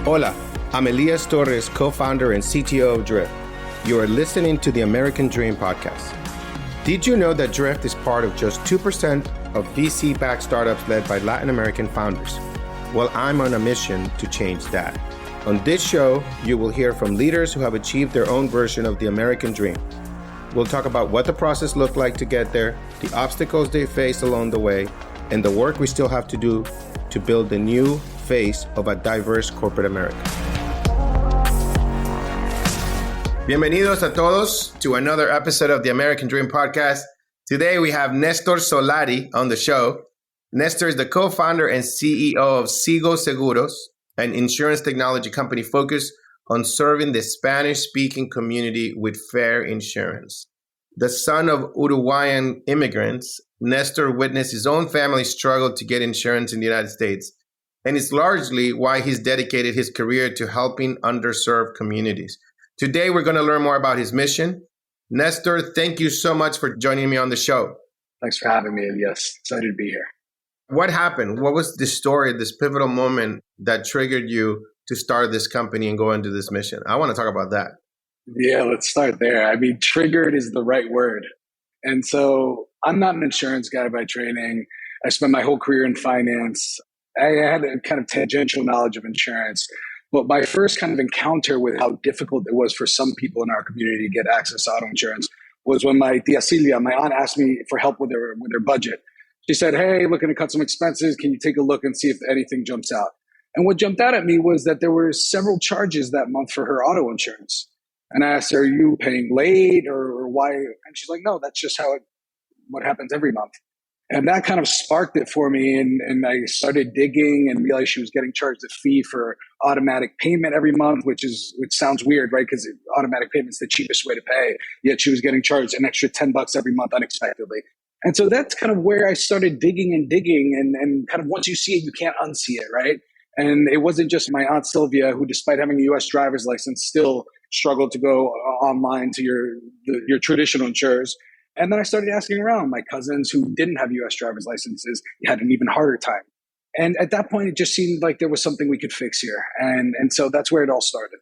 Hola, I'm Elias Torres, co-founder and CTO of Drift. You are listening to the American Dream podcast. Did you know that Drift is part of just 2% of VC-backed startups led by Latin American founders? Well, I'm on a mission to change that. On this show, you will hear from leaders who have achieved their own version of the American Dream. We'll talk about what the process looked like to get there, the obstacles they faced along the way, and the work we still have to do to build the new face of a diverse corporate America. Bienvenidos a todos to another episode of the American Dream podcast. Today we have Nestor Solari on the show. Nestor is the co-founder and CEO of Sigo Seguros, an insurance technology company focused on serving the Spanish-speaking community with fair insurance. The son of Uruguayan immigrants, Nestor witnessed his own family struggle to get insurance in the United States, and it's largely why he's dedicated his career to helping underserved communities. Today, we're going to learn more about his mission. Nestor, thank you so much for joining me on the show. Thanks for having me, Elias. Excited to be here. What happened? What was the story, this pivotal moment that triggered you to start this company and go into this mission? I want to talk about that. Yeah, let's start there. I mean, triggered is the right word. And so I'm not an insurance guy by training. I spent my whole career in finance. I had a kind of tangential knowledge of insurance. But my first kind of encounter with how difficult it was for some people in our community to get access to auto insurance was when my tia Celia, my aunt, asked me for help with their budget. She said, "Hey, looking to cut some expenses. Can you take a look and see if anything jumps out?" And what jumped out at me was that there were several charges that month for her auto insurance. And I asked her, "Are you paying late or why?" And she's like, "No, that's just what happens every month." And that kind of sparked it for me. And I started digging and realized she was getting charged a fee for automatic payment every month, which sounds weird, right? Because automatic payment's the cheapest way to pay. Yet she was getting charged an extra $10 every month unexpectedly. And so that's kind of where I started digging. And kind of once you see it, you can't unsee it, right? And it wasn't just my aunt Sylvia, who despite having a U.S. driver's license, still struggled to go online to your traditional insurers. And then I started asking around. My cousins who didn't have U.S. driver's licenses had an even harder time. And at that point, it just seemed like there was something we could fix here. And so that's where it all started.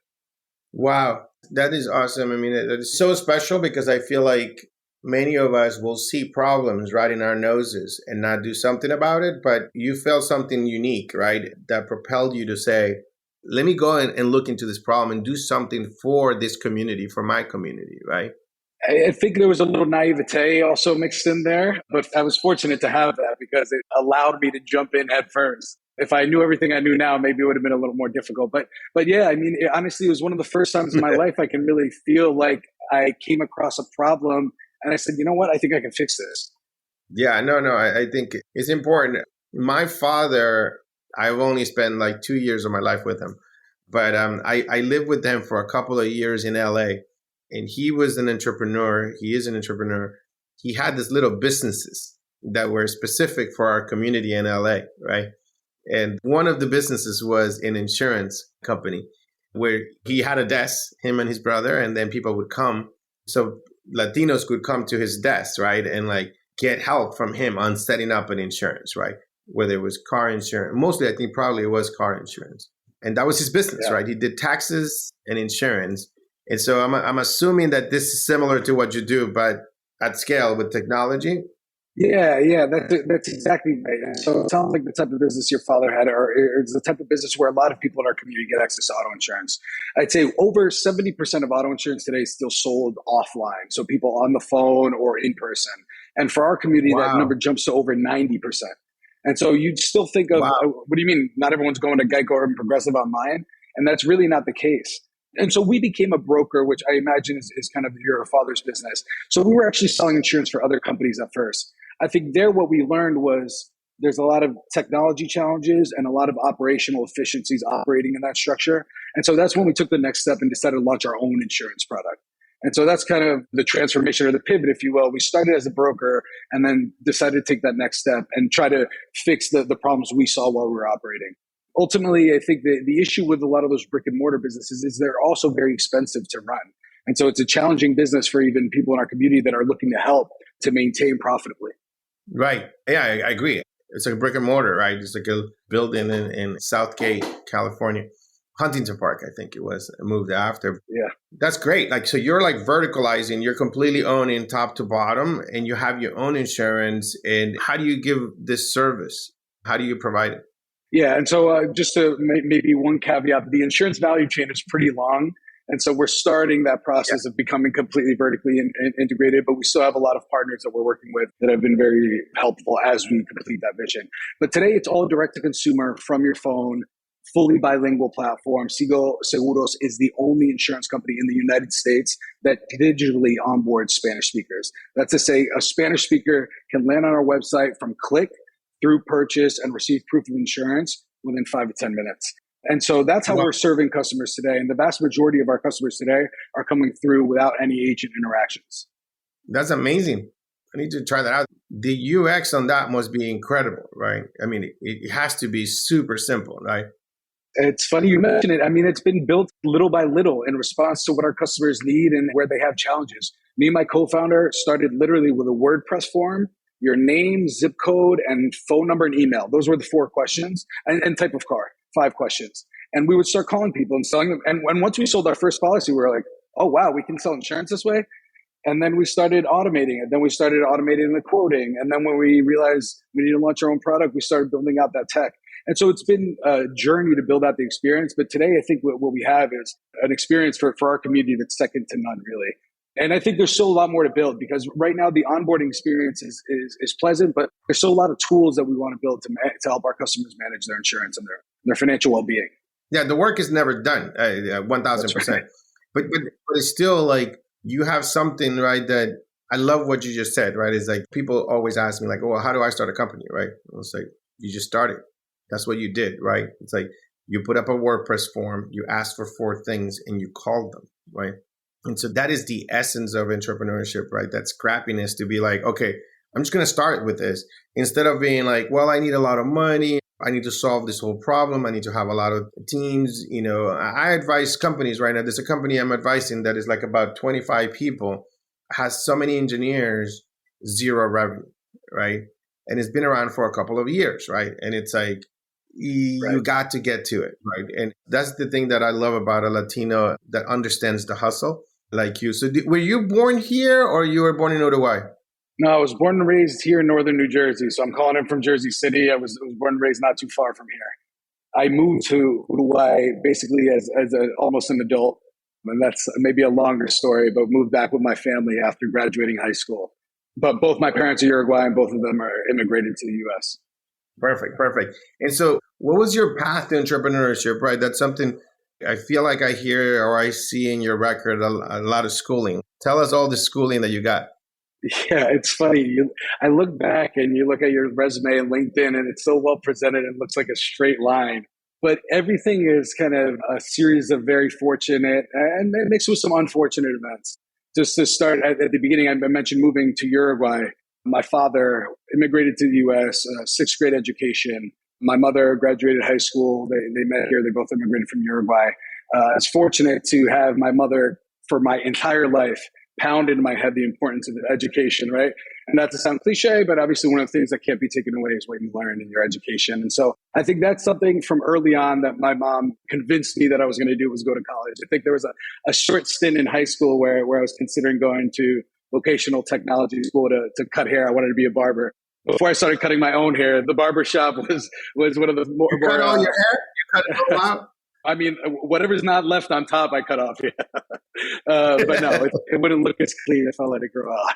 Wow, that is awesome. I mean, it is so special because I feel like many of us will see problems right in our noses and not do something about it. But you felt something unique, right? That propelled you to say, let me go and look into this problem and do something for this community, for my community, right? I think there was a little naivete also mixed in there, but I was fortunate to have that because it allowed me to jump in head first. If I knew everything I knew now, maybe it would have been a little more difficult. But yeah, I mean, honestly, it was one of the first times in my life I can really feel like I came across a problem and I said, you know what, I think I can fix this. Yeah, no, I think it's important. My father, I've only spent like 2 years of my life with him, but I lived with him for a couple of years in LA. And he was an entrepreneur. He is an entrepreneur. He had these little businesses that were specific for our community in LA, right? And one of the businesses was an insurance company where he had a desk, him and his brother, and then people would come. So Latinos could come to his desk, right? And like get help from him on setting up an insurance, right? Whether it was car insurance. Mostly, I think probably it was car insurance. And that was his business, right? He did taxes and insurance. And so I'm assuming that this is similar to what you do, but at scale with technology. Yeah, that's exactly right. And so it sounds like the type of business your father had, or it's the type of business where a lot of people in our community get access to auto insurance. I'd say over 70% of auto insurance today is still sold offline, so people on the phone or in person. And for our community, that number jumps to over 90%. And so you'd still think of, what do you mean? Not everyone's going to Geico or Progressive online, and that's really not the case. And so we became a broker, which I imagine is kind of your father's business. So we were actually selling insurance for other companies at first. I think what we learned was there's a lot of technology challenges and a lot of operational efficiencies operating in that structure. And so that's when we took the next step and decided to launch our own insurance product. And so that's kind of the transformation or the pivot, if you will. We started as a broker and then decided to take that next step and try to fix the problems we saw while we were operating. Ultimately, I think the issue with a lot of those brick and mortar businesses is they're also very expensive to run. And so it's a challenging business for even people in our community that are looking to help to maintain profitably. Right. Yeah, I agree. It's like a brick and mortar, right? It's like a building in Southgate, California. Huntington Park, I think it was, moved after. Yeah. That's great. Like, so you're like verticalizing, you're completely owning top to bottom, and you have your own insurance. And how do you give this service? How do you provide it? Yeah, and so just to maybe one caveat, the insurance value chain is pretty long. And so we're starting that Yeah. process of becoming completely vertically integrated, but we still have a lot of partners that we're working with that have been very helpful as we complete that vision. But today it's all direct to consumer from your phone, fully bilingual platform. Sigo Seguros is the only insurance company in the United States that digitally onboards Spanish speakers. That's to say, a Spanish speaker can land on our website from click through purchase and receive proof of insurance within 5 to 10 minutes. And so that's how Wow. we're serving customers today. And the vast majority of our customers today are coming through without any agent interactions. That's amazing. I need to try that out. The UX on that must be incredible, right? I mean, it has to be super simple, right? It's funny you mention it. I mean, it's been built little by little in response to what our customers need and where they have challenges. Me and my co-founder started literally with a WordPress form, your name, zip code, and phone number and email. Those were the 4 questions, and type of car, 5 questions. And we would start calling people and selling them. And once we sold our first policy, we were like, oh, wow, we can sell insurance this way. And then we started automating it. Then we started automating the quoting. And then when we realized we need to launch our own product, we started building out that tech. And so it's been a journey to build out the experience. But today, I think what we have is an experience for our community that's second to none, really. And I think there's still a lot more to build because right now the onboarding experience is pleasant, but there's still a lot of tools that we want to build to help our customers manage their insurance and their financial well-being. Yeah, the work is never done, 1000%. But it's still like you have something, right? That I love what you just said, right? It's like people always ask me, like, well, how do I start a company, right? It's like, you just started. That's what you did, right? It's like you put up a WordPress form, you asked for 4 things, and you called them, right? And so that is the essence of entrepreneurship, right? That scrappiness to be like, okay, I'm just going to start with this instead of being like, well, I need a lot of money. I need to solve this whole problem. I need to have a lot of teams. You know, I advise companies right now. There's a company I'm advising that is like about 25 people, has so many engineers, zero revenue, right? And it's been around for a couple of years, right? And it's like, you got to get to it, right? And that's the thing that I love about a Latino that understands the hustle like you. So were you born here or you were born in Uruguay? No, I was born and raised here in northern New Jersey. So I'm calling in from Jersey City. I was born and raised not too far from here. I moved to Uruguay basically as almost an adult. And that's maybe a longer story, but moved back with my family after graduating high school. But both my parents are Uruguayan. Both of them are immigrated to the U.S. Perfect, perfect. And so what was your path to entrepreneurship, right? That's something I feel like I hear or I see in your record, a lot of schooling. Tell us all the schooling that you got. Yeah, it's funny. I look back and you look at your resume and LinkedIn, and it's so well presented and looks like a straight line. But everything is kind of a series of very fortunate and mixed with some unfortunate events. Just to start at the beginning, I mentioned moving to Uruguay. My father immigrated to the U.S., 6th grade education. My mother graduated high school. They met here. They both immigrated from Uruguay. I was fortunate to have my mother for my entire life pound into my head the importance of education, right? And not to sound cliche, but obviously one of the things that can't be taken away is what you learn in your education. And so I think that's something from early on that my mom convinced me that I was going to do was go to college. I think there was a short stint in high school where I was considering going to vocational technology school to cut hair. I wanted to be a barber. Before I started cutting my own hair, the barber shop was one of the more... You cut all your hair? You cut it all out? I mean, whatever's not left on top, I cut off. Yeah. But no, it wouldn't look as clean if I let it grow out.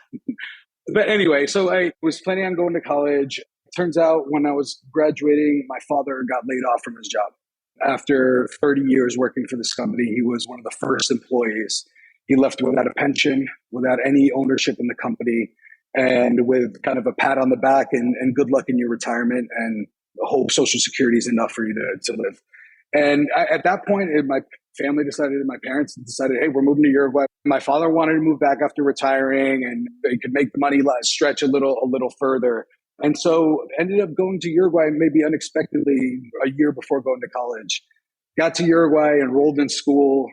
But anyway, so I was planning on going to college. Turns out when I was graduating, my father got laid off from his job. After 30 years working for this company, he was one of the first employees. He left without a pension, without any ownership in the company, and with kind of a pat on the back and good luck in your retirement, and hope Social Security is enough for you to live. And at that point, my family decided, my parents decided, hey, we're moving to Uruguay. My father wanted to move back after retiring, and they could make the money stretch a little further. And so ended up going to Uruguay maybe unexpectedly a year before going to college. Got to Uruguay, enrolled in school,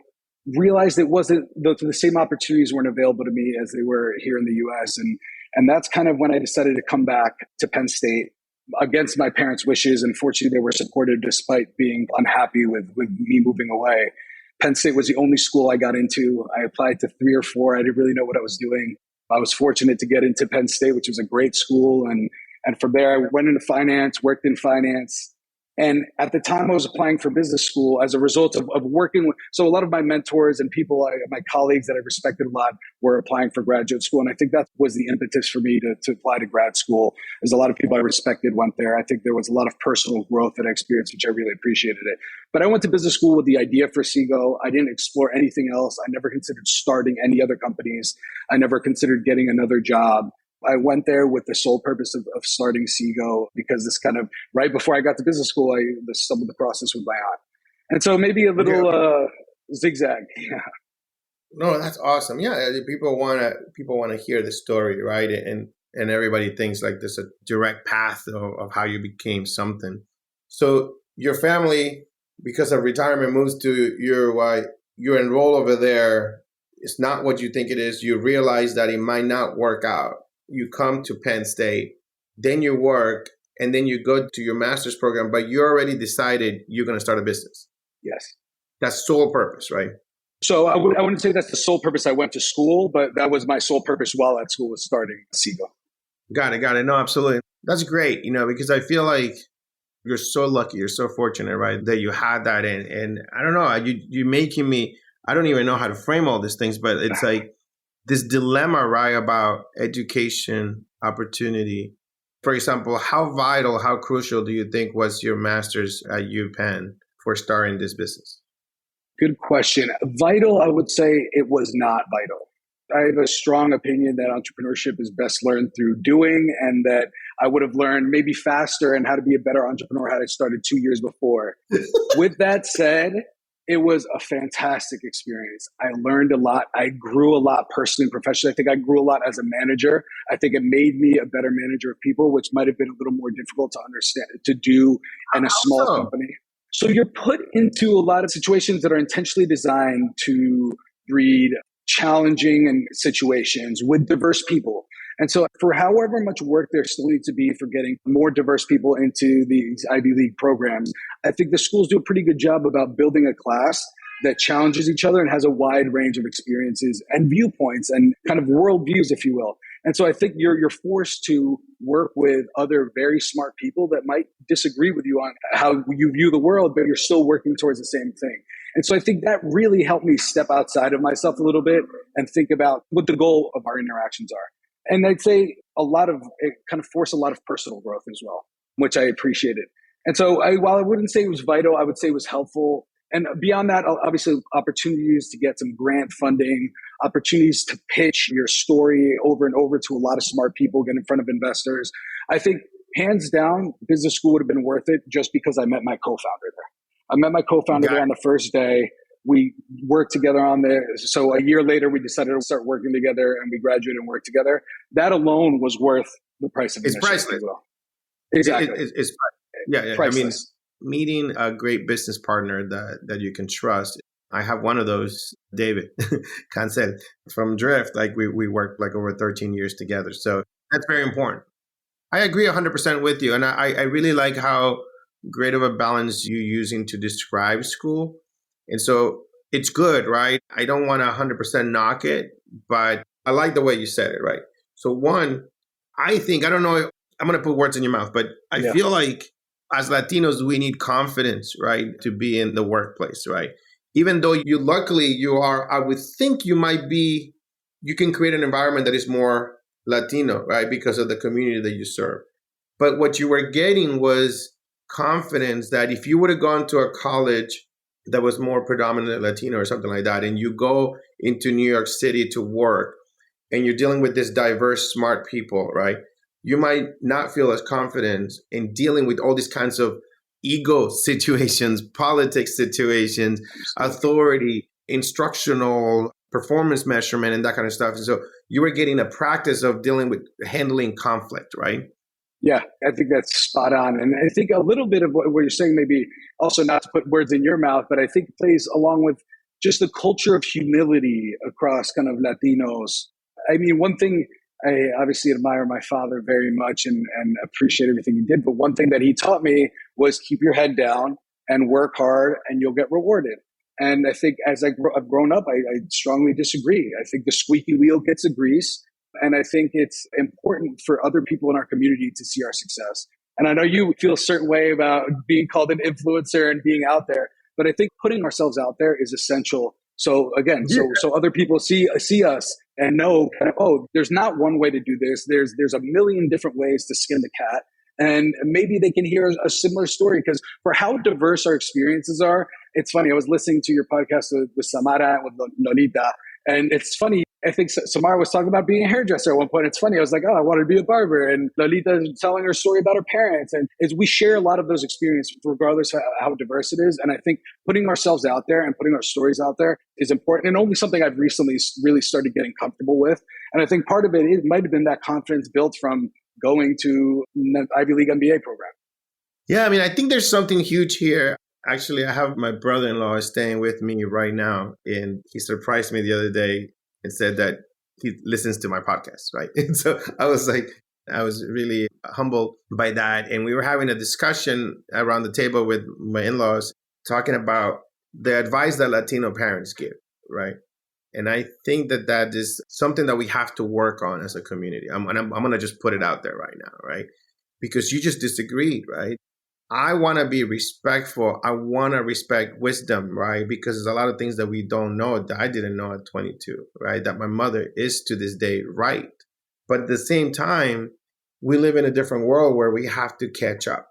realized it wasn't the same opportunities weren't available to me as they were here in the U.S. And that's kind of when I decided to come back to Penn State. against my parents' wishes. And fortunately, they were supportive despite being unhappy with me moving away. Penn State was the only school I got into. I applied to 3 or 4. I didn't really know what I was doing. I was fortunate to get into Penn State, which was a great school. And from there, I went into finance, worked in finance. And at the time, I was applying for business school as a result of working with. So a lot of my mentors and people, my colleagues that I respected a lot, were applying for graduate school. And I think that was the impetus for me to apply to grad school. As a lot of people I respected went there. I think there was a lot of personal growth that I experienced, which I really appreciated it. But I went to business school with the idea for Sigo. I didn't explore anything else. I never considered starting any other companies. I never considered getting another job. I went there with the sole purpose of starting Sigo because this kind of, right before I got to business school, I stumbled across this with my aunt. And so maybe a little zigzag. Yeah. No, that's awesome. Yeah, people want to hear the story, right? And everybody thinks like there's a direct path of how you became something. So your family, because of retirement, moves to Uruguay. You enroll over there. It's not what you think it is. You realize that it might not work out. You come to Penn State, then you work, and then you go to your master's program, but you already decided you're going to start a business. Yes. That's sole purpose, right? So I wouldn't say that's the sole purpose I went to school, but that was my sole purpose while at school, was starting Sigo. Got it. No, absolutely. That's great, because I feel like you're so lucky, you're so fortunate, right, that you had that. And I don't know, you're making me, I don't even know how to frame all these things, but it's like, this dilemma, right, about education, opportunity. For example, how vital, how crucial do you think was your master's at UPenn for starting this business? Good question. Vital, I would say it was not vital. I have a strong opinion that entrepreneurship is best learned through doing, and that I would have learned maybe faster and how to be a better entrepreneur had I started 2 years before. With that said, it was a fantastic experience. I learned a lot. I grew a lot personally and professionally. I think I grew a lot as a manager. I think it made me a better manager of people, which might have been a little more difficult to understand, to do in a small company. So you're put into a lot of situations that are intentionally designed to breed challenging and situations with diverse people. And so for however much work there still needs to be for getting more diverse people into these Ivy League programs, I think the schools do a pretty good job about building a class that challenges each other and has a wide range of experiences and viewpoints and kind of worldviews, if you will. And so I think you're forced to work with other very smart people that might disagree with you on how you view the world, but you're still working towards the same thing. And so I think that really helped me step outside of myself a little bit and think about what the goal of our interactions are. And I'd say it kind of forced a lot of personal growth as well, which I appreciated. And so while I wouldn't say it was vital, I would say it was helpful. And beyond that, obviously, opportunities to get some grant funding, opportunities to pitch your story over and over to a lot of smart people, get in front of investors. I think hands down, business school would have been worth it just because I met my co-founder there. I met my co-founder there on the first day. We worked together on there. So a year later, we decided to start working together, and we graduated and worked together. That alone was worth the price of admission. It's priceless. Exactly. It's yeah. Priceless. I mean, meeting a great business partner that you can trust. I have one of those, David Cancel from Drift. Like we worked like over 13 years together. So that's very important. I agree 100% with you. And I really like how great of a balance you're using to describe school. And so it's good, right? I don't want to 100% knock it, but I like the way you said it, right? So one, I don't know, I'm going to put words in your mouth, but I feel like as Latinos, we need confidence, right? To be in the workplace, right? Even though you are, I would think you can create an environment that is more Latino, right? Because of the community that you serve. But what you were getting was confidence that if you would have gone to a college that was more predominantly Latino or something like that, and you go into New York City to work and you're dealing with this diverse, smart people, right? You might not feel as confident in dealing with all these kinds of ego situations, politics situations, authority, instructional performance measurement, and that kind of stuff. And so you were getting a practice of dealing with handling conflict, right? Yeah, I think that's spot on. And I think a little bit of what you're saying, maybe also not to put words in your mouth, but I think plays along with just the culture of humility across kind of Latinos. I mean, one thing I obviously admire my father very much and appreciate everything he did. But one thing that he taught me was keep your head down and work hard and you'll get rewarded. And I think as I've grown up, I strongly disagree. I think the squeaky wheel gets the grease. And I think it's important for other people in our community to see our success. And I know you feel a certain way about being called an influencer and being out there, but I think putting ourselves out there is essential. So again, so other people see us and know, oh, there's not one way to do this. There's a million different ways to skin the cat. And maybe they can hear a similar story, because for how diverse our experiences are, it's funny. I was listening to your podcast with Samara and with Lolita, and it's funny. I think Samara was talking about being a hairdresser at one point. It's funny. I was like, oh, I wanted to be a barber. And Lolita is telling her story about her parents. And we share a lot of those experiences, regardless of how diverse it is. And I think putting ourselves out there and putting our stories out there is important, and only something I've recently really started getting comfortable with. And I think part of it might have been that confidence built from going to an Ivy League MBA program. Yeah, I mean, I think there's something huge here. Actually, I have my brother-in-law staying with me right now, and he surprised me the other day and said that he listens to my podcast, right? And so I was really humbled by that. And we were having a discussion around the table with my in-laws, talking about the advice that Latino parents give, right? And I think that is something that we have to work on as a community. I'm going to just put it out there right now, right? Because you just disagreed, right? I want to be respectful. I want to respect wisdom, right? Because there's a lot of things that we don't know that I didn't know at 22, right? That my mother is to this day right. But at the same time, we live in a different world where we have to catch up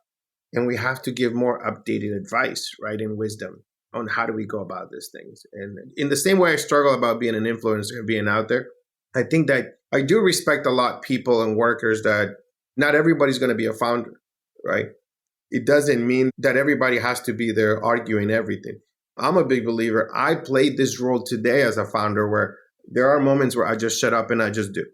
and we have to give more updated advice, right? And wisdom on how do we go about these things. And in the same way I struggle about being an influencer and being out there, I think that I do respect a lot people and workers that not everybody's going to be a founder, right? It doesn't mean that everybody has to be there arguing everything. I'm a big believer. I played this role today as a founder where there are moments where I just shut up and I just do.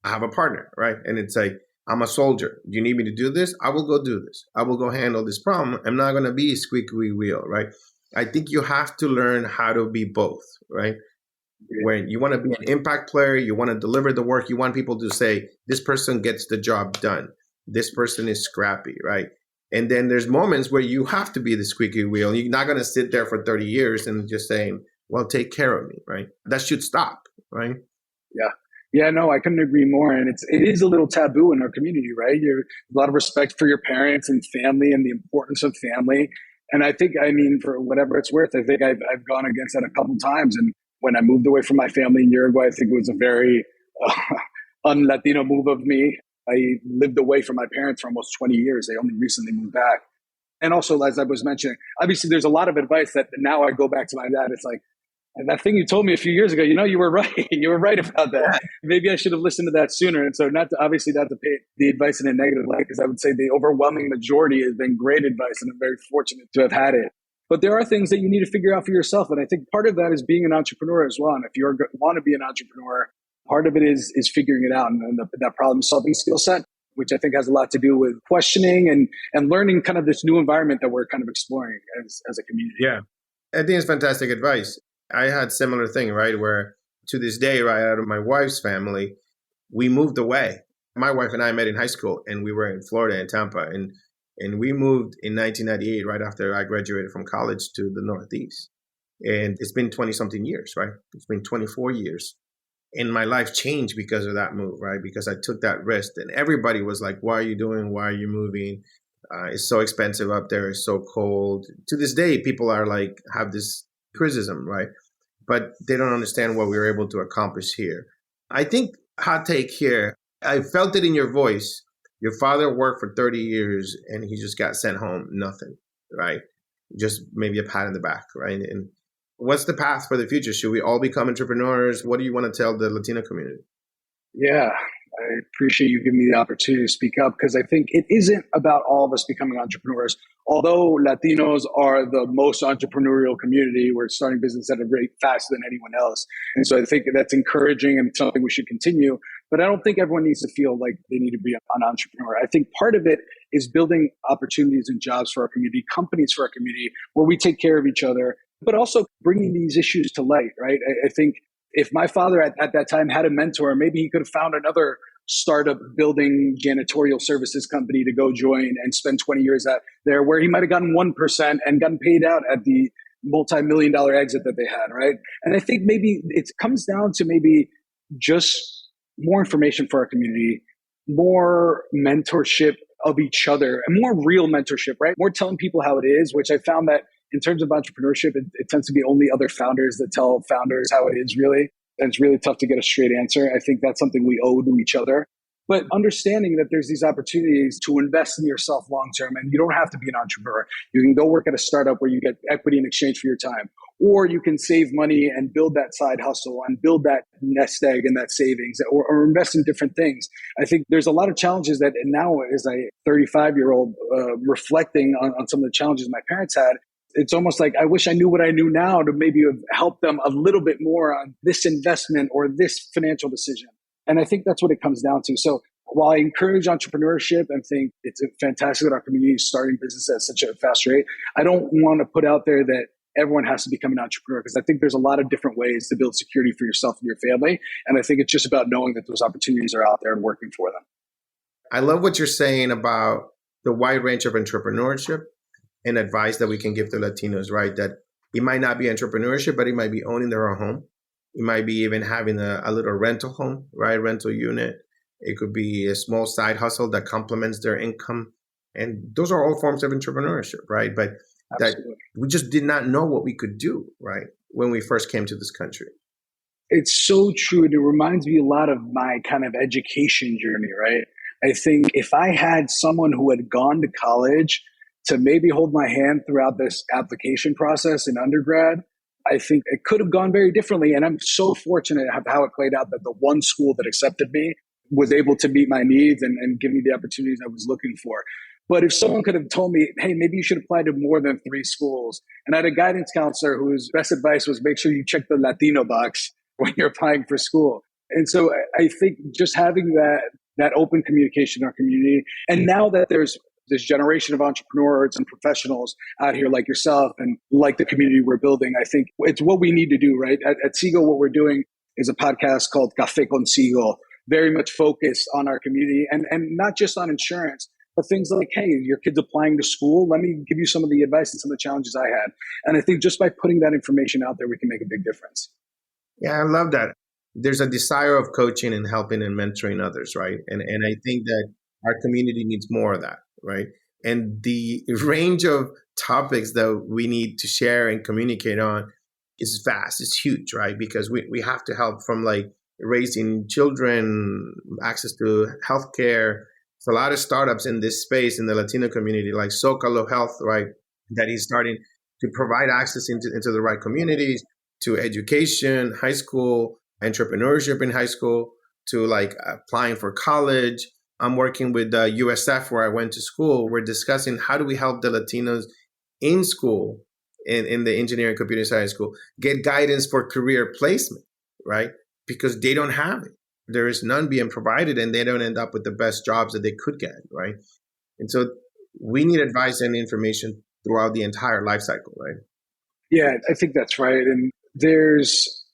I have a partner, right? And it's like, I'm a soldier. You need me to do this? I will go do this. I will go handle this problem. I'm not going to be a squeaky wheel, right? I think you have to learn how to be both, right? When you want to be an impact player, you want to deliver the work, you want people to say, this person gets the job done. This person is scrappy, right? And then there's moments where you have to be the squeaky wheel. You're not going to sit there for 30 years and just saying, well, take care of me, right? That should stop, right? Yeah. Yeah, no, I couldn't agree more. And it is a little taboo in our community, right? You're a lot of respect for your parents and family and the importance of family. And I think, I mean, for whatever it's worth, I think I've gone against that a couple times. And when I moved away from my family in Uruguay, I think it was a very un-Latino move of me. I lived away from my parents for almost 20 years. They only recently moved back. And also, as I was mentioning, obviously there's a lot of advice that now I go back to my dad. It's like, and that thing you told me a few years ago, you were right. You were right about that. Yeah. Maybe I should have listened to that sooner. And so not to pay the advice in a negative light, because I would say the overwhelming majority has been great advice, and I'm very fortunate to have had it. But there are things that you need to figure out for yourself. And I think part of that is being an entrepreneur as well. And if you want to be an entrepreneur, part of it is figuring it out, and that problem solving skill set, which I think has a lot to do with questioning and learning kind of this new environment that we're kind of exploring as a community. Yeah, I think it's fantastic advice. I had similar thing, right? Where to this day, right, out of my wife's family, we moved away. My wife and I met in high school, and we were in Florida, in Tampa. And we moved in 1998, right after I graduated from college, to the Northeast. And it's been 20-something years, right? It's been 24 years. And my life changed because of that move, right? Because I took that risk. And everybody was like, what are you doing? Why are you moving? It's so expensive up there. It's so cold. To this day, people are like, have this criticism, right? But they don't understand what we were able to accomplish here. I think hot take here, I felt it in your voice. Your father worked for 30 years and he just got sent home, nothing, right? Just maybe a pat in the back, right? And what's the path for the future? Should we all become entrepreneurs? What do you want to tell the Latino community? Yeah, I appreciate you giving me the opportunity to speak up, because I think it isn't about all of us becoming entrepreneurs. Although Latinos are the most entrepreneurial community, we're starting business at a rate faster than anyone else. And so I think that's encouraging and something we should continue. But I don't think everyone needs to feel like they need to be an entrepreneur. I think part of it is building opportunities and jobs for our community, companies for our community, where we take care of each other, but also bringing these issues to light, right? I think If my father at that time had a mentor, maybe he could have found another startup building janitorial services company to go join and spend 20 years at there, where he might have gotten 1% and gotten paid out at the multi-million dollar exit that they had, right? And I think maybe it comes down to maybe just more information for our community, more mentorship of each other, and more real mentorship, right? More telling people how it is, which I found that in terms of entrepreneurship, it tends to be only other founders that tell founders how it is really. And it's really tough to get a straight answer. I think that's something we owe to each other. But understanding that there's these opportunities to invest in yourself long term, and you don't have to be an entrepreneur. You can go work at a startup where you get equity in exchange for your time, or you can save money and build that side hustle and build that nest egg and that savings, or invest in different things. I think there's a lot of challenges that now, as a 35-year-old, reflecting on some of the challenges my parents had, it's almost like I wish I knew what I knew now to maybe have helped them a little bit more on this investment or this financial decision. And I think that's what it comes down to. So while I encourage entrepreneurship and think it's fantastic that our community is starting business at such a fast rate, I don't want to put out there that everyone has to become an entrepreneur, because I think there's a lot of different ways to build security for yourself and your family. And I think it's just about knowing that those opportunities are out there and working for them. I love what you're saying about the wide range of entrepreneurship and advice that we can give to Latinos, right? That it might not be entrepreneurship, but it might be owning their own home. It might be even having a little rental home, right? Rental unit. It could be a small side hustle that complements their income. And those are all forms of entrepreneurship, right? But Absolutely. That we just did not know what we could do, right? When we first came to this country. It's so true. And it reminds me a lot of my kind of education journey, right? I think if I had someone who had gone to college to maybe hold my hand throughout this application process in undergrad, I think it could have gone very differently. And I'm so fortunate of how it played out, that the one school that accepted me was able to meet my needs and give me the opportunities I was looking for. But if someone could have told me, hey, maybe you should apply to more than 3 schools. And I had a guidance counselor whose best advice was make sure you check the Latino box when you're applying for school. And so I think just having that open communication in our community, and now that there's this generation of entrepreneurs and professionals out here like yourself and like the community we're building, I think it's what we need to do, right? At Sigo, what we're doing is a podcast called Café con Sigo, very much focused on our community and not just on insurance, but things like, hey, your kid's applying to school. Let me give you some of the advice and some of the challenges I had. And I think just by putting that information out there, we can make a big difference. Yeah, I love that. There's a desire of coaching and helping and mentoring others, right? And I think that our community needs more of that, right? And the range of topics that we need to share and communicate on is vast, it's huge, right? Because we have to help from like raising children, access to healthcare. There's a lot of startups in this space in the Latino community, like Zocalo Health, right? That is starting to provide access into the right communities, to education, high school, entrepreneurship in high school, to like applying for college. I'm working with USF, where I went to school. We're discussing how do we help the Latinos in school, in the engineering computer science school, get guidance for career placement, right? Because they don't have it. There is none being provided, and they don't end up with the best jobs that they could get, right? And so we need advice and information throughout the entire life cycle, right? Yeah, I think that's right. And there's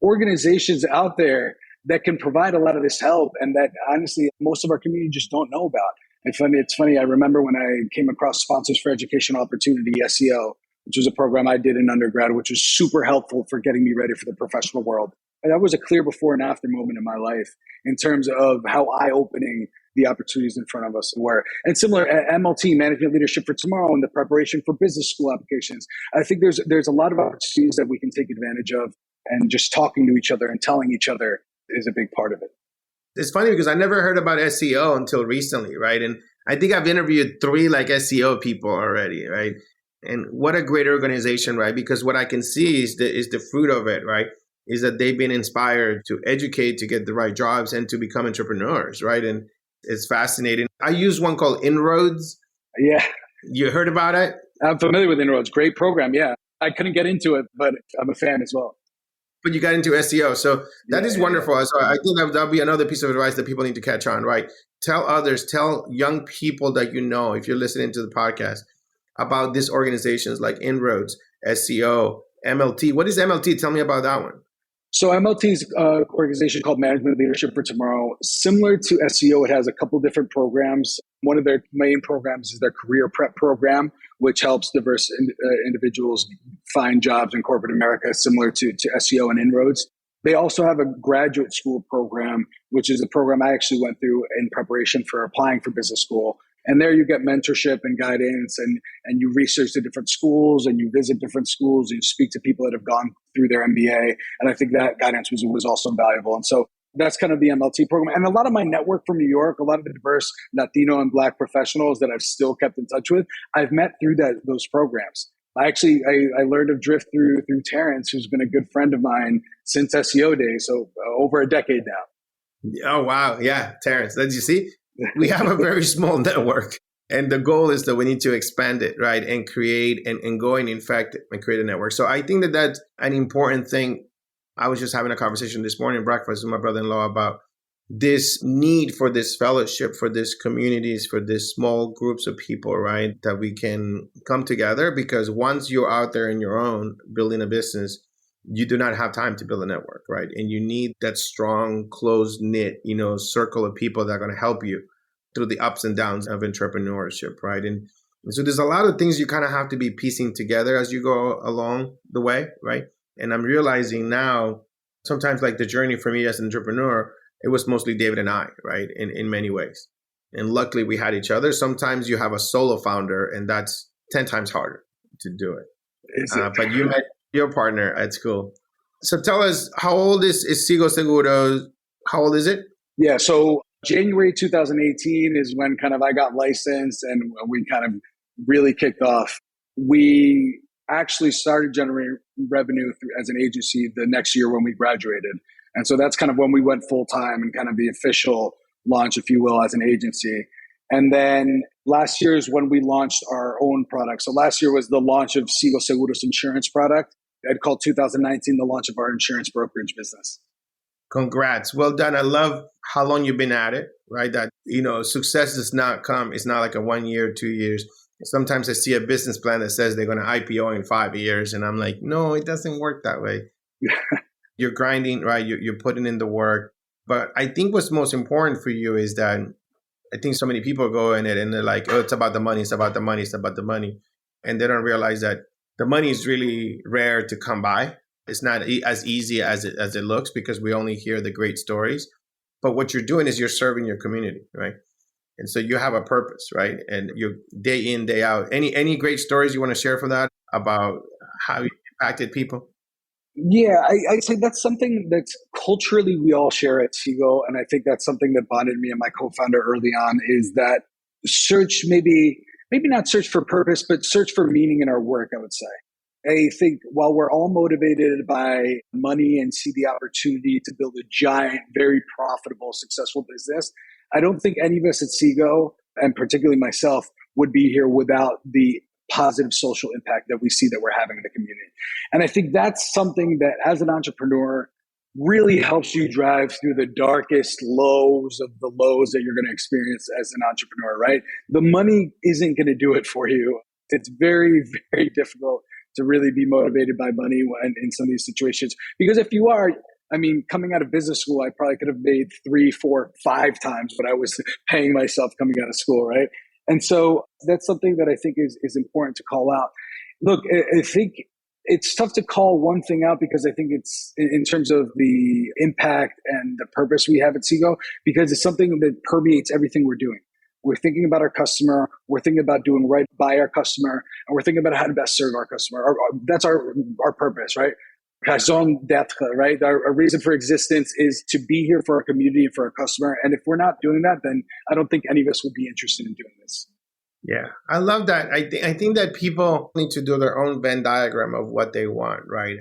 organizations out there that can provide a lot of this help, and that honestly, most of our community just don't know about. It's funny. I remember when I came across Sponsors for Educational Opportunity, SEO, which was a program I did in undergrad, which was super helpful for getting me ready for the professional world. And that was a clear before and after moment in my life in terms of how eye-opening the opportunities in front of us were. And similar MLT, Management Leadership for Tomorrow, and the preparation for business school applications. I think there's a lot of opportunities that we can take advantage of, and just talking to each other and telling each other is a big part of it. It's funny because I never heard about SEO until recently, right? And I think I've interviewed 3 like SEO people already, right? And what a great organization, right? Because what I can see is the fruit of it, right? Is that they've been inspired to educate, to get the right jobs, and to become entrepreneurs, right? And it's fascinating. I use one called Inroads. Yeah. You heard about it? I'm familiar with Inroads. Great program, yeah. I couldn't get into it, but I'm a fan as well. But you got into SEO. So that is wonderful. So I think that'll be another piece of advice that people need to catch on, right? Tell others, tell young people that you know, if you're listening to the podcast, about these organizations like Inroads, SEO, MLT. What is MLT? Tell me about that one. So MLT's organization called Management Leadership for Tomorrow. Similar to SEO, it has a couple different programs. One of their main programs is their career prep program, which helps diverse individuals find jobs in corporate America, similar to SEO and Inroads. They also have a graduate school program, which is a program I actually went through in preparation for applying for business school. And there you get mentorship and guidance, and you research the different schools, and you visit different schools, and you speak to people that have gone through their MBA. And I think that guidance was also valuable. And so that's kind of the MLT program. And a lot of my network from New York, a lot of the diverse Latino and Black professionals that I've still kept in touch with, I've met through those programs. I learned of Drift through Terrence, who's been a good friend of mine since SEO days, so over a decade now. Oh, wow. Yeah, Terrence. Did you see? We have a very small network. And the goal is that we need to expand it, right? And create and go and infect and create a network. So I think that that's an important thing. I was just having a conversation this morning, breakfast with my brother-in-law, about this need for this fellowship, for these communities, for these small groups of people, right? That we can come together, because once you're out there in your own building a business, you do not have time to build a network, right? And you need that strong, close-knit, circle of people that are going to help you through the ups and downs of entrepreneurship, right? And so there's a lot of things you kind of have to be piecing together as you go along the way, right? And I'm realizing now, sometimes like the journey for me as an entrepreneur, it was mostly David and I, right? In many ways. And luckily we had each other. Sometimes you have a solo founder, and that's 10 times harder to do it. But you met your partner at school. So tell us, how old is Sigo Seguros? How old is it? Yeah, so January 2018 is when kind of I got licensed and we kind of really kicked off. We actually started generating revenue as an agency the next year when we graduated. And so that's kind of when we went full time and kind of the official launch, if you will, as an agency. And then last year is when we launched our own product. So last year was the launch of Sigo Seguros insurance product. I'd call 2019 the launch of our insurance brokerage business. Congrats. Well done. I love how long you've been at it, right? That, success does not come. It's not like a 1 year, 2 years. Sometimes I see a business plan that says they're going to IPO in 5 years. And I'm like, no, it doesn't work that way. You're grinding, right? You're putting in the work. But I think what's most important for you is that I think so many people go in it and they're like, oh, it's about the money. It's about the money. It's about the money. And they don't realize that the money is really rare to come by. It's not as easy as it looks, because we only hear the great stories. But what you're doing is you're serving your community, right? And so you have a purpose, right? And you're day in, day out. Any great stories you want to share for that about how you impacted people? Yeah, I'd say that's something that's culturally we all share at Sigo. And I think that's something that bonded me and my co-founder early on, is that search, maybe not search for purpose, but search for meaning in our work, I would say. I think while we're all motivated by money and see the opportunity to build a giant, very profitable, successful business, I don't think any of us at Sigo, and particularly myself, would be here without the positive social impact that we see that we're having in the community. And I think that's something that as an entrepreneur really helps you drive through the darkest lows of the lows that you're going to experience as an entrepreneur, right? The money isn't going to do it for you. It's very, very difficult to really be motivated by money in some of these situations. Because if you are, coming out of business school, I probably could have made 3, 4, 5 times what I was paying myself coming out of school, right? And so that's something that I think is important to call out. Look, I think it's tough to call one thing out, because I think it's in terms of the impact and the purpose we have at Sigo, because it's something that permeates everything we're doing. We're thinking about our customer. We're thinking about doing right by our customer, and we're thinking about how to best serve our customer. That's our purpose, right? Raison d'être, right? Our reason for existence is to be here for our community and for our customer. And if we're not doing that, then I don't think any of us would be interested in doing this. Yeah, I love that. I think that people need to do their own Venn diagram of what they want, right?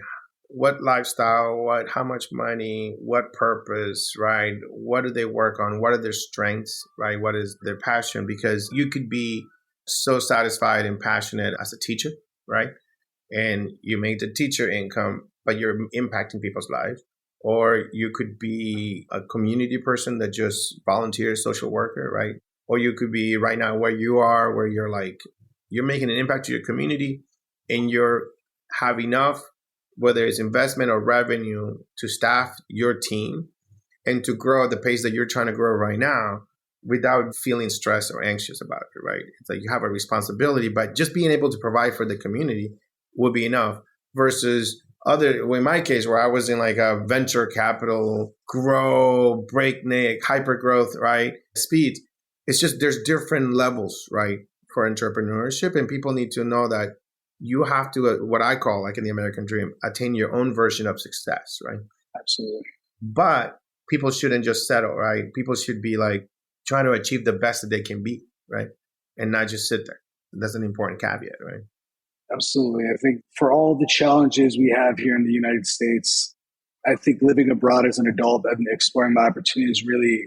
What lifestyle, how much money, what purpose, right? What do they work on? What are their strengths, right? What is their passion? Because you could be so satisfied and passionate as a teacher, right? And you make the teacher income, but you're impacting people's lives. Or you could be a community person that just volunteers, social worker, right? Or you could be right now where you are, where you're making an impact to your community and you have enough whether it's investment or revenue, to staff your team and to grow at the pace that you're trying to grow right now without feeling stressed or anxious about it, right? It's like you have a responsibility, but just being able to provide for the community will be enough versus in my case, where I was in like a venture capital, grow, breakneck, hyper growth, right? Speed. It's just there's different levels, right, for entrepreneurship. And people need to know that you have to, what I call, like in the American dream, attain your own version of success, right? Absolutely. But people shouldn't just settle, right? People should be like trying to achieve the best that they can be, right? And not just sit there. That's an important caveat, right? Absolutely. I think for all the challenges we have here in the United States, I think living abroad as an adult and exploring my opportunities really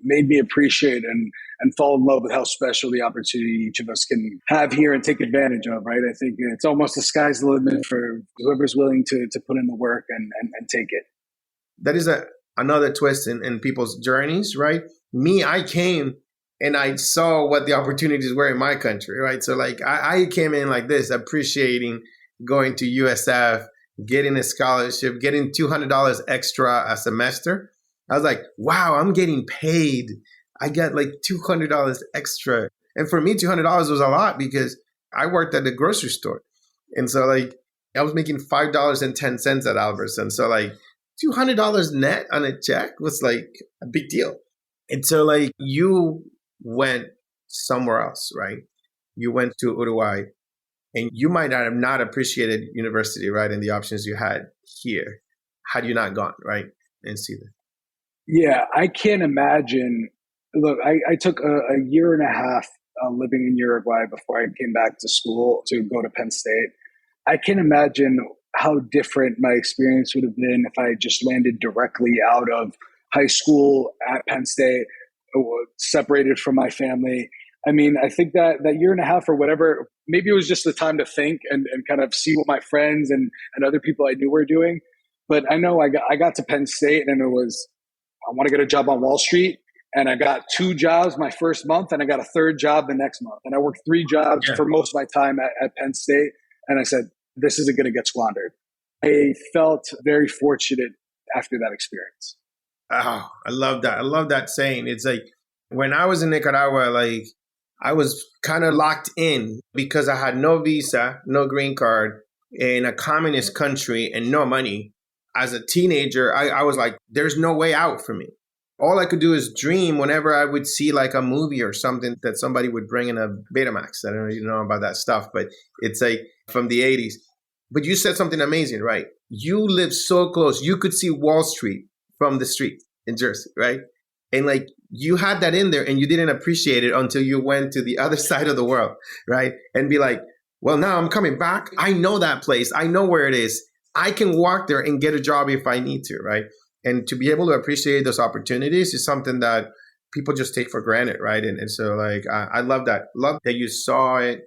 made me appreciate and fall in love with how special the opportunity each of us can have here and take advantage of, right? I think it's almost the sky's the limit for whoever's willing to put in the work and take it. That is another twist in people's journeys, right? Me, I came and I saw what the opportunities were in my country, right? So like I came in like this, appreciating going to USF, getting a scholarship, getting $200 extra a semester. I was like, wow, I'm getting paid. I got like $200 extra. And for me, $200 was a lot because I worked at the grocery store. And so like I was making $5.10 at Albertson. So like $200 net on a check was like a big deal. And so like you went somewhere else, right? You went to Uruguay and you might have not appreciated university, right? And the options you had here had you not gone, right? And see that. Yeah, I can't imagine. Look, I took a year and a half living in Uruguay before I came back to school to go to Penn State. I can imagine how different my experience would have been if I had just landed directly out of high school at Penn State, separated from my family. I mean, I think that year and a half or whatever, maybe it was just the time to think and kind of see what my friends and other people I knew were doing. But I know I got to Penn State and it was, I want to get a job on Wall Street. And I got 2 jobs my first month and I got a 3rd job the next month. And I worked 3 jobs for most of my time at Penn State. And I said, this isn't going to get squandered. I felt very fortunate after that experience. Oh, I love that. I love that saying. It's like when I was in Nicaragua, like I was kind of locked in because I had no visa, no green card in a communist country and no money. As a teenager, I was like, there's no way out for me. All I could do is dream whenever I would see like a movie or something that somebody would bring in a Betamax. I don't know if you know about that stuff, but it's like from the 80s. But you said something amazing, right? You live so close. You could see Wall Street from the street in Jersey, right? And like you had that in there and you didn't appreciate it until you went to the other side of the world, right? And be like, well, now I'm coming back. I know that place. I know where it is. I can walk there and get a job if I need to, right? And to be able to appreciate those opportunities is something that people just take for granted, right? And so like, I love that. Love that you saw it.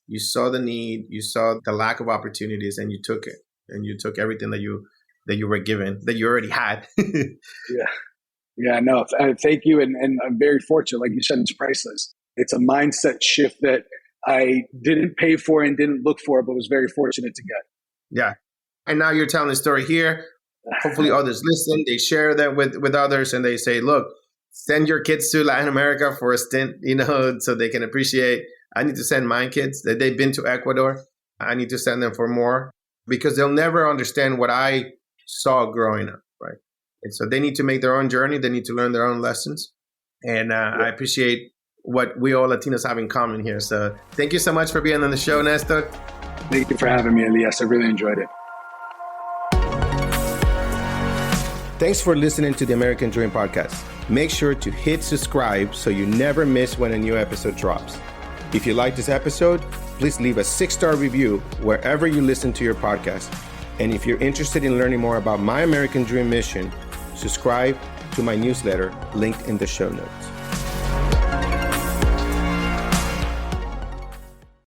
You saw the need. You saw the lack of opportunities and you took it. And you took everything that you were given, that you already had. Yeah, no, thank you. And I'm very fortunate. Like you said, it's priceless. It's a mindset shift that I didn't pay for and didn't look for, but was very fortunate to get. Yeah. And now you're telling the story here. Hopefully others listen, they share that with others and they say, look, send your kids to Latin America for a stint, so they can appreciate. I need to send my kids that they've been to Ecuador. I need to send them for more because they'll never understand what I saw growing up, right? And so they need to make their own journey. They need to learn their own lessons. And I appreciate what we all Latinos have in common here. So thank you so much for being on the show, Nestor. Thank you for having me, Elias. I really enjoyed it. Thanks for listening to the American Dream Podcast. Make sure to hit subscribe so you never miss when a new episode drops. If you like this episode, please leave a 6-star review wherever you listen to your podcast. And if you're interested in learning more about my American Dream mission, subscribe to my newsletter linked in the show notes.